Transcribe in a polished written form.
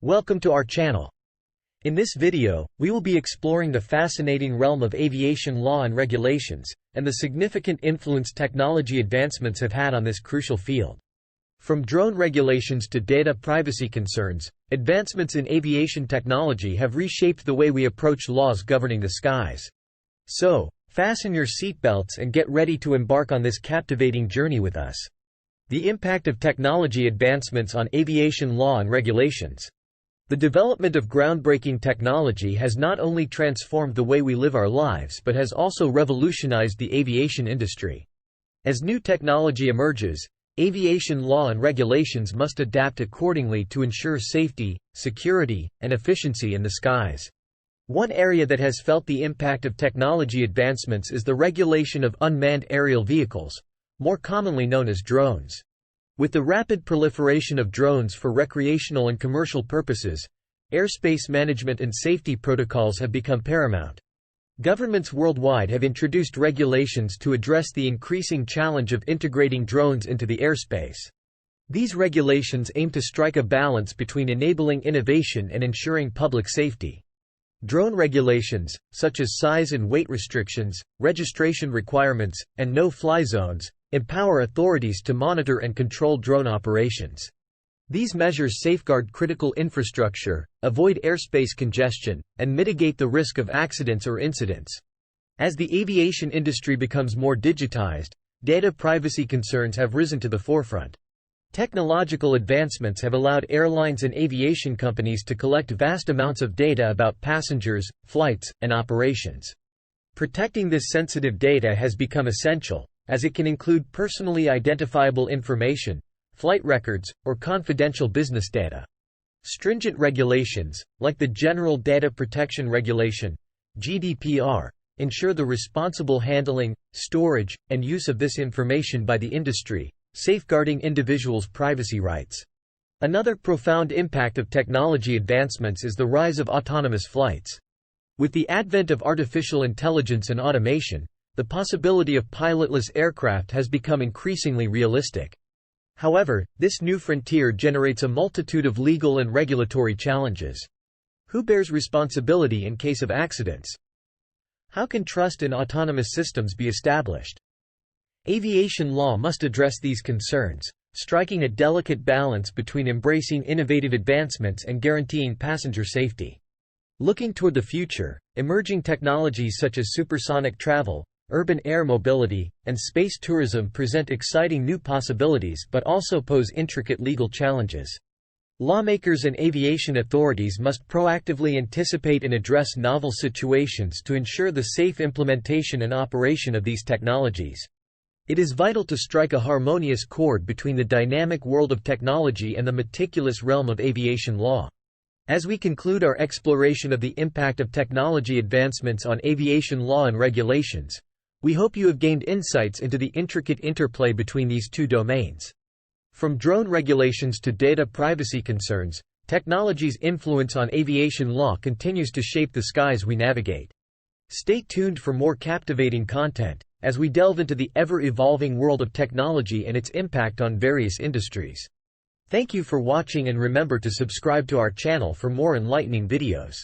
Welcome to our channel. In this video, we will be exploring the fascinating realm of aviation law and regulations, and the significant influence technology advancements have had on this crucial field. From drone regulations to data privacy concerns, advancements in aviation technology have reshaped the way we approach laws governing the skies. So, fasten your seatbelts and get ready to embark on this captivating journey with us. The impact of technology advancements on aviation law and regulations. The development of groundbreaking technology has not only transformed the way we live our lives but has also revolutionized the aviation industry. As new technology emerges, aviation law and regulations must adapt accordingly to ensure safety, security, and efficiency in the skies. One area that has felt the impact of technology advancements is the regulation of unmanned aerial vehicles, more commonly known as drones. With the rapid proliferation of drones for recreational and commercial purposes, airspace management and safety protocols have become paramount. Governments worldwide have introduced regulations to address the increasing challenge of integrating drones into the airspace. These regulations aim to strike a balance between enabling innovation and ensuring public safety. Drone regulations, such as size and weight restrictions, registration requirements, and no-fly zones, empower authorities to monitor and control drone operations. These measures safeguard critical infrastructure, avoid airspace congestion, and mitigate the risk of accidents or incidents. As the aviation industry becomes more digitized, data privacy concerns have risen to the forefront. Technological advancements have allowed airlines and aviation companies to collect vast amounts of data about passengers, flights, and operations. Protecting this sensitive data has become essential, as it can include personally identifiable information, flight records, or confidential business data. Stringent regulations, like the General Data Protection Regulation (GDPR), ensure the responsible handling, storage, and use of this information by the industry, safeguarding individuals' privacy rights. Another profound impact of technology advancements is the rise of autonomous flights. With the advent of artificial intelligence and automation, the possibility of pilotless aircraft has become increasingly realistic. However, this new frontier generates a multitude of legal and regulatory challenges. Who bears responsibility in case of accidents? How can trust in autonomous systems be established? Aviation law must address these concerns, striking a delicate balance between embracing innovative advancements and guaranteeing passenger safety. Looking toward the future, emerging technologies such as supersonic travel, urban air mobility, and space tourism present exciting new possibilities but also pose intricate legal challenges. Lawmakers and aviation authorities must proactively anticipate and address novel situations to ensure the safe implementation and operation of these technologies. It is vital to strike a harmonious chord between the dynamic world of technology and the meticulous realm of aviation law. As we conclude our exploration of the impact of technology advancements on aviation law and regulations, we hope you have gained insights into the intricate interplay between these two domains. From drone regulations to data privacy concerns, technology's influence on aviation law continues to shape the skies we navigate. Stay tuned for more captivating content, as we delve into the ever-evolving world of technology and its impact on various industries. Thank you for watching, and remember to subscribe to our channel for more enlightening videos.